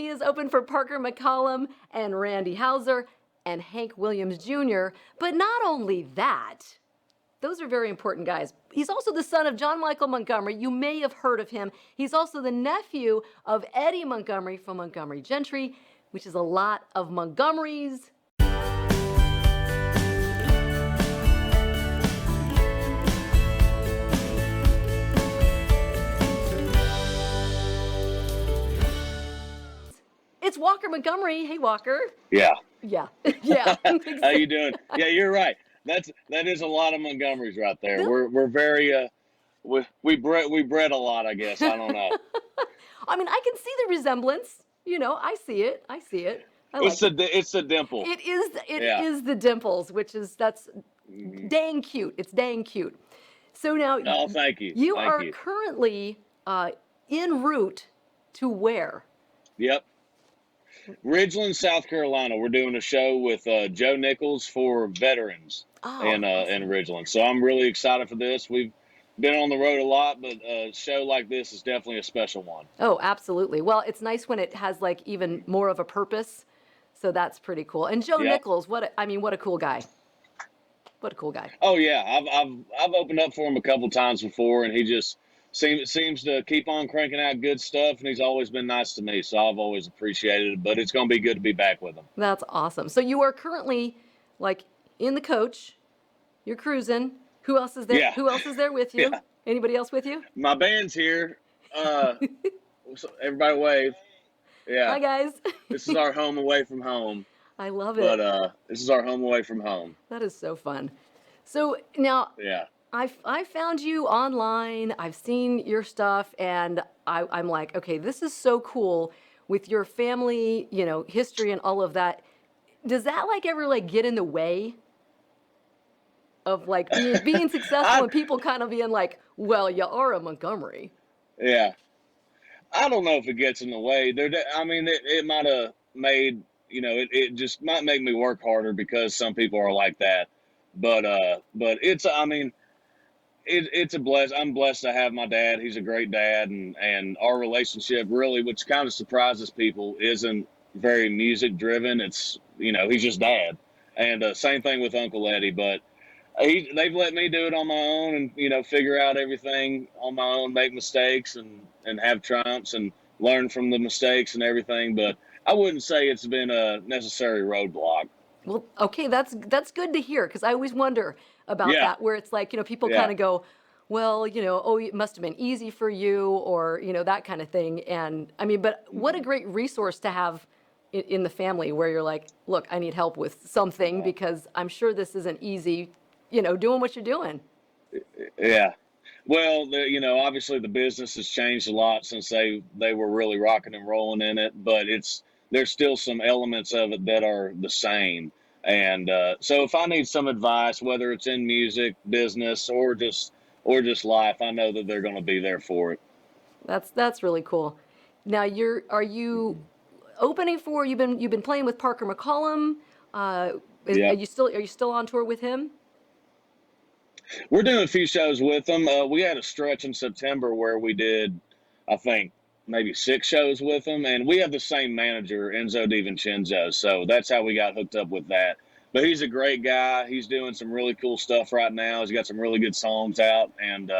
has opened for Parker McCollum and Randy Houser and Hank Williams Jr. But not only that, those are very important guys. He's also the son of John Michael Montgomery. You may have heard of him. He's also the nephew of Eddie Montgomery from Montgomery Gentry, which is a lot of Montgomerys. It's Walker Montgomery. Hey, Walker. Yeah. Yeah. Yeah. How you doing? Yeah, you're right. That is a lot of Montgomerys right there. We're very we bred a lot, I guess. I don't know. I mean, I can see the resemblance. I see it. It's the dimple. It is the dimples, that's dang cute. It's dang cute. So now, oh, thank you. You are currently en route to where? Yep. Ridgeland, South Carolina. We're doing a show with Joe Nichols for veterans in Ridgeland. So I'm really excited for this. We've been on the road a lot, but a show like this is definitely a special one. Oh, absolutely. Well, it's nice when it has like even more of a purpose. So that's pretty cool. And Joe Nichols, what a cool guy. What a cool guy. Oh yeah, I've opened up for him a couple times before, and he just seems to keep on cranking out good stuff, and he's always been nice to me, so I've always appreciated it. But it's going to be good to be back with him. That's awesome. So you are currently like in the coach. You're cruising. Who else is there? Yeah. Who else is there with you? Yeah. Anybody else with you? My band's here. Everybody wave. Yeah. Hi guys. This is our home away from home. I love it. But this is our home away from home. That is so fun. So now. Yeah. I found you online. I've seen your stuff, and I'm like, okay, this is so cool with your family, history and all of that. Does that ever get in the way of being successful and people kind of being like, well, you are a Montgomery? Yeah, I don't know if it gets in the way. It might have made it just might make me work harder because some people are like that. But it's it's a bless. I'm blessed to have my dad. He's a great dad, and our relationship really, which kind of surprises people, isn't very music driven. It's he's just dad, and same thing with Uncle Eddie. But they've let me do it on my own, and figure out everything on my own, make mistakes, and have triumphs, and learn from the mistakes and everything. But I wouldn't say it's been a necessary roadblock. Well, okay, that's good to hear, because I always wonder about that, where it's like, people kind of go, well, it must have been easy for you, or, that kind of thing. And but what a great resource to have in the family, where you're like, look, I need help with something, because I'm sure this isn't easy, doing what you're doing. Yeah. Well, obviously the business has changed a lot since they were really rocking and rolling in it, but there's still some elements of it that are the same. And so if I need some advice, whether it's in music, business, or just life, I know that they're going to be there for it. That's really cool. Now are you opening for, you've been playing with Parker McCollum? Are you still on tour with him? We're doing a few shows with him. We had a stretch in September where we did, I think, maybe 6 shows with him, and we have the same manager, Enzo DiVincenzo, so that's how we got hooked up with that. But he's a great guy. He's doing some really cool stuff right now. He's got some really good songs out, and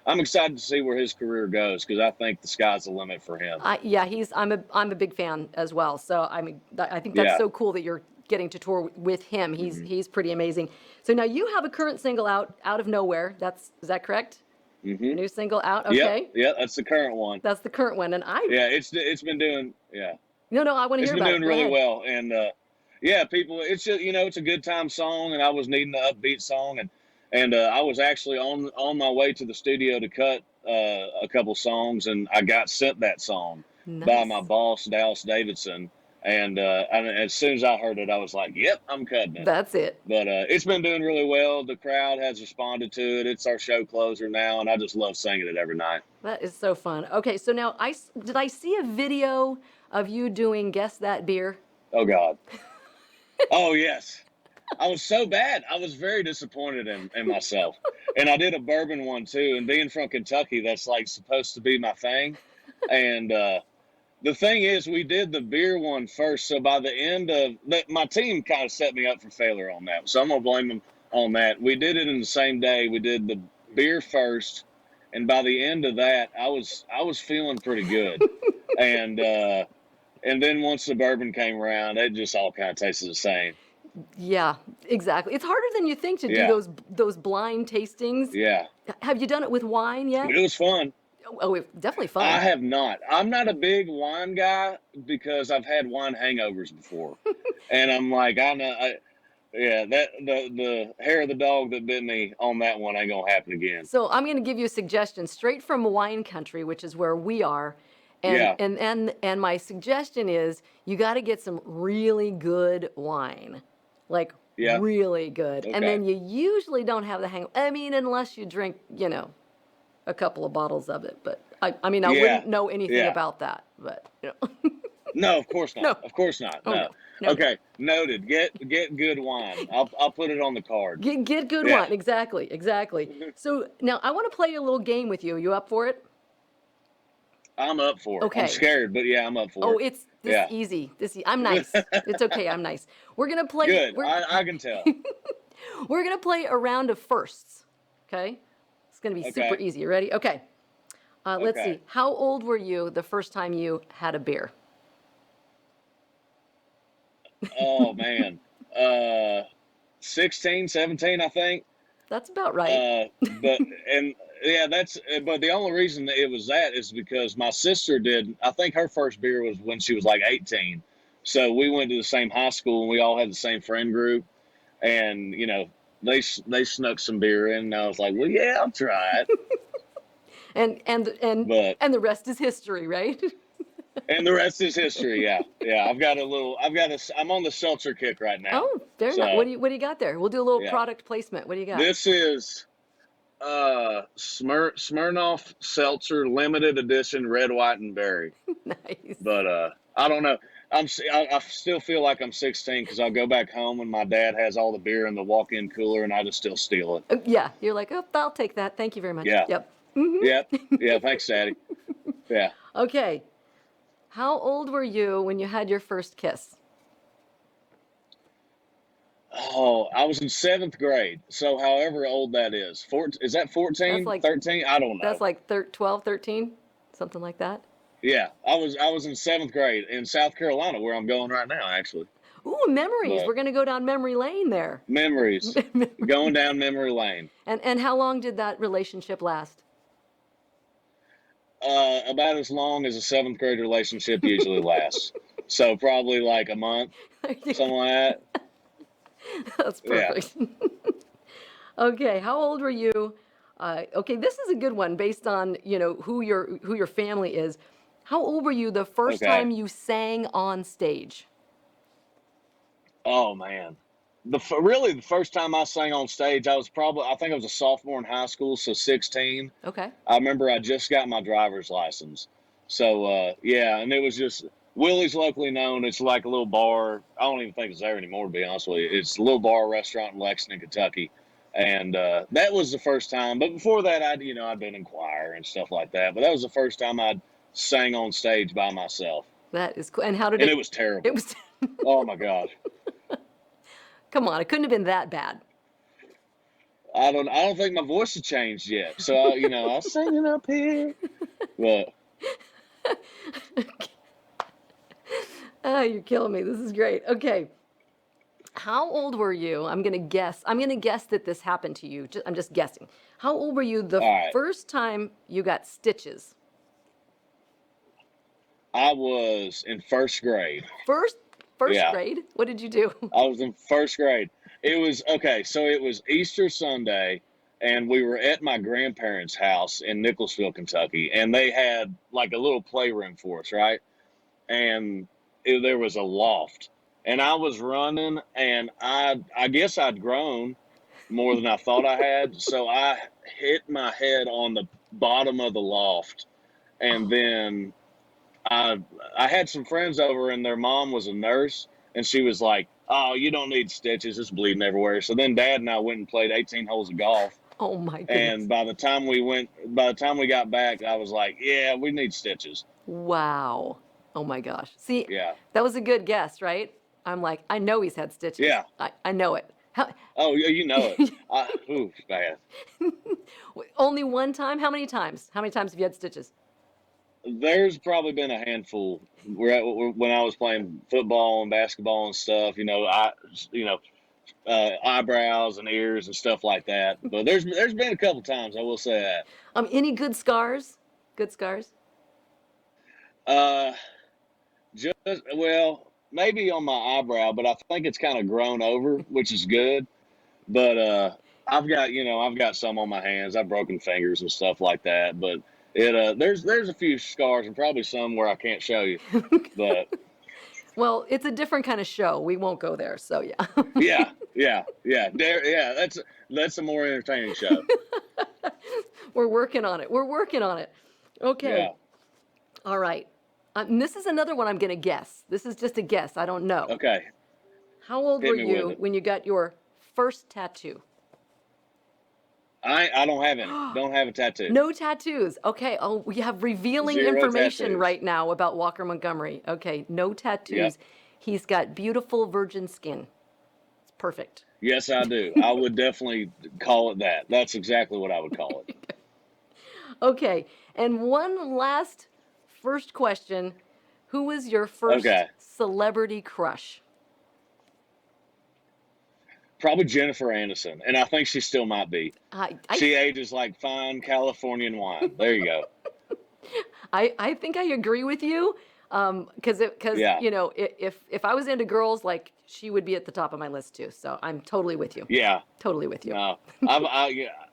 I'm excited to see where his career goes, because I think the sky's the limit for him. I'm a big fan as well. So I think that's so cool that you're getting to tour with him. He's pretty amazing. So now you have a current single out of nowhere. Is that correct? Mm-hmm. New single out. Okay. Yeah, that's the current one. That's the current one, and it's been doing No, I want to hear about it. It's been doing really well, and people. It's just it's a good time song, and I was needing an upbeat song, and I was actually on my way to the studio to cut a couple songs, and I got sent that song by my boss, Dallas Davidson. And as soon as I heard it, I was like, yep, I'm cutting it. That's it. But it's been doing really well. The crowd has responded to it. It's our show closer now, and I just love singing it every night. That is so fun. Okay, so now did I see a video of you doing Guess That Beer? Oh, God. Oh, yes. I was so bad. I was very disappointed in myself. And I did a bourbon one, too. And being from Kentucky, that's supposed to be my thing. And The thing is, we did the beer one first. So by the end of my team kind of set me up for failure on that. So I'm going to blame them on that. We did it in the same day. We did the beer first. And by the end of that, I was feeling pretty good. And then once the bourbon came around, it just all kind of tasted the same. Yeah, exactly. It's harder than you think to do Yeah. those blind tastings. Yeah. Have you done it with wine yet? It was fun. Oh, definitely I fun. have not. I'm not a big wine guy because I've had wine hangovers before. And I'm like, I know, yeah, that the hair of the dog that bit me on that one ain't gonna happen again. So I'm going to give you a suggestion straight from wine country, which is where we are. And Yeah. and my suggestion is you got to get some really good wine. Like Yeah. really good. And Okay. then you usually don't have the hang. I mean, unless you drink, a couple of bottles of it. But I mean, I Yeah. wouldn't know anything Yeah. about that. But No, of course not. No. Of course not. Oh, No. no. No, Okay. Noted. Get good wine. I'll put it on the card. get good Yeah. wine. Exactly. So now I want to play a little game with you. You up for it? I'm up for it. Okay. I'm scared, but yeah, I'm up for Oh, it. it's Yeah. easy. I'm nice. It's okay. I'm nice. We're gonna play. Good. I can tell. We're gonna play a round of firsts. Okay. It's gonna be super Okay. easy. You ready? Okay. Let's Okay. see. How old were you the first time you had a beer? Oh man. 16, 17, I think. That's about right. But the only reason that it was that is because my sister did. I think her first beer was when she was like 18. So we went to the same high school and we all had the same friend group, and they snuck some beer in, and I was like, well, yeah, I'll try it. And the rest is history, right? And the rest is history. Yeah. I'm on the seltzer kick right now. Oh, very nice. What do you got there? We'll do a little product placement. What do you got? This is Smirnoff Seltzer Limited Edition Red, White, and Berry. Nice. But I don't know. I still feel like I'm 16 because I'll go back home and my dad has all the beer in the walk-in cooler and I just still steal it. Yeah, you're like, oh, I'll take that. Thank you very much. Yeah. Yep. Mm-hmm. Yep. Yeah. Thanks, Daddy. Yeah. Okay. How old were you when you had your first kiss? Oh, I was in 7th grade. So however old that is. Is that 14? That's like 13? I don't know. That's like 12, 13, something like that. Yeah. I was in 7th grade in South Carolina, where I'm going right now, actually. Ooh, memories. But We're going to go down memory lane there. memories. Going down memory lane. And how long did that relationship last? About as long as a 7th grade relationship usually lasts. So probably like a month, something like that. That's perfect. Yeah. Okay, how old were you? Okay, this is a good one based on who your family is. How old were you the first time you sang on stage? Oh man, really the first time I sang on stage, I think I was a sophomore in high school, so 16. Okay. I remember I just got my driver's license, so yeah, and it was just Willie's, locally known. It's like a little bar. I don't even think it's there anymore, to be honest with you. It's a little bar restaurant in Lexington, Kentucky, and that was the first time. But before that, I'd been in choir and stuff like that. But that was the first time I'd sang on stage by myself. That is cool. And how did it was terrible. It was. Oh my God. Come on, it couldn't have been that bad. I don't think my voice had changed yet. So I was singing up here. But oh, you're killing me. This is great. Okay. How old were you? I'm gonna guess that this happened to you. I'm just guessing. How old were you the first time you got stitches? I was in 1st grade. First grade? What did you do? I was in 1st grade. It was so it was Easter Sunday, and we were at my grandparents' house in Nicholsville, Kentucky, and they had like a little playroom for us, right? And there was a loft, and I was running, and I guess I'd grown more than I thought I had, so I hit my head on the bottom of the loft, and then I had some friends over, and their mom was a nurse, and she was like, "Oh, you don't need stitches. It's bleeding everywhere." So then Dad and I went and played 18 holes of golf. Oh my goodness. And by the time we got back, I was like, "Yeah, we need stitches." Wow. Oh my gosh. See, Yeah. that was a good guess, right? I'm like, I know he's had stitches. Yeah. I know it. Oh, yeah, you know it. Ooh, bad. Only one time? How many times? How many times have you had stitches? There's probably been a handful when I was playing football and basketball and stuff. You know, eyebrows and ears and stuff like that. But there's been a couple times, I will say that. Any good scars? Good scars? Uh, just well, maybe on my eyebrow, but I think it's kind of grown over, which is good. But I've got some on my hands. I've broken fingers and stuff like that. But there's a few scars and probably some where I can't show you. But Well, it's a different kind of show. We won't go there. So yeah. That's a more entertaining show. We're working on it. We're working on it. Okay. Yeah. All right. And this is another one I'm going to guess. This is just a guess. I don't know. Okay. How old Hit were me you with it. when you got your first tattoo? I don't have any. Don't have a tattoo. No tattoos. Okay. Oh, we have revealing Zero information tattoos. right now about Walker Montgomery. Okay. No tattoos. Yep. He's got beautiful virgin skin. It's perfect. Yes, I do. I would definitely call it that. That's exactly what I would call it. Okay. And one last first question. Who was your first celebrity crush? Probably Jennifer Aniston, and I think she still might be. She ages like fine Californian wine. There you go. I think I agree with you, because you know, if I was into girls, like, she would be at the top of my list too. So I'm totally with you. Yeah, Totally with you. no,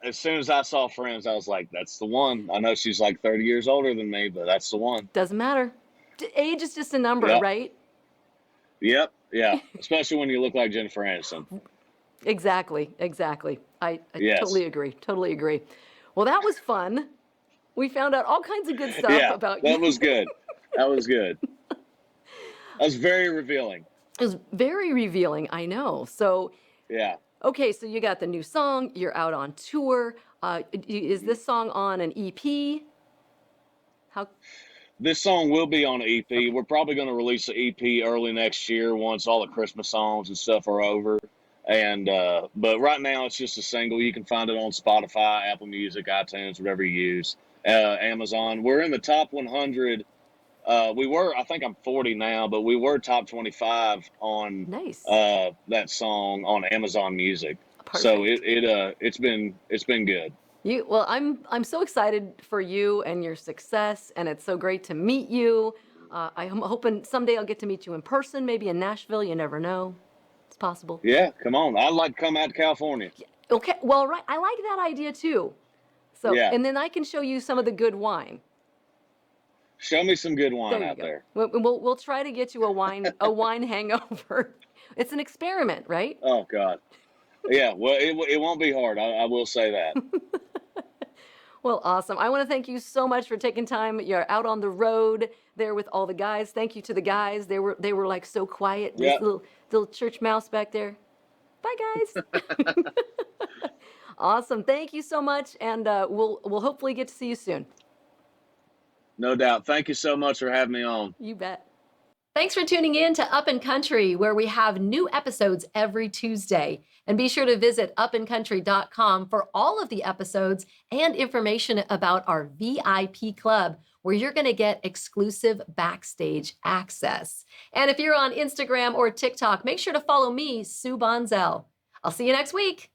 as soon as I saw Friends, I was like, that's the one. I know she's like 30 years older than me, but that's the one. Doesn't matter. Age is just a number, Yep. right? Yep, yeah. Especially when you look like Jennifer Aniston. Exactly. I Yes. totally agree. Totally agree. Well, that was fun. We found out all kinds of good stuff about you. That was good. That was good. That was very revealing. It was very revealing, I know. So, Yeah. okay, so you got the new song, you're out on tour. Is this song on an EP? How? This song will be on an EP. We're probably going to release an EP early next year once all the Christmas songs and stuff are over. And but right now it's just a single. You can find it on Spotify, Apple Music, iTunes, whatever you use, Amazon. We're in the top 100. I think I'm 40 now, but we were top 25 on Nice. that song on Amazon Music. Perfect. So it's been good. Well, I'm so excited for you and your success, and it's so great to meet you. I'm hoping someday I'll get to meet you in person, maybe in Nashville. You never know. It's possible. Yeah, come on. I'd like to come out to California. Okay, well, right. I like that idea too. So, Yeah. and then I can show you some of the good wine. Show me some good wine There you out go. there. We'll try to get you a wine hangover. It's an experiment, right? Oh God. Yeah. Well, it won't be hard. I will say that. Well, awesome. I want to thank you so much for taking time. You're out on the road there with all the guys. Thank you to the guys. They were like so quiet. Yep. This little church mouse back there. Bye, guys. Awesome. Thank you so much, and we'll hopefully get to see you soon. No doubt. Thank you so much for having me on. You bet. Thanks for tuning in to Up and Country, where we have new episodes every Tuesday. And be sure to visit upandcountry.com for all of the episodes and information about our VIP club, where you're going to get exclusive backstage access. And if you're on Instagram or TikTok, make sure to follow me, Sue Bonzel. I'll see you next week.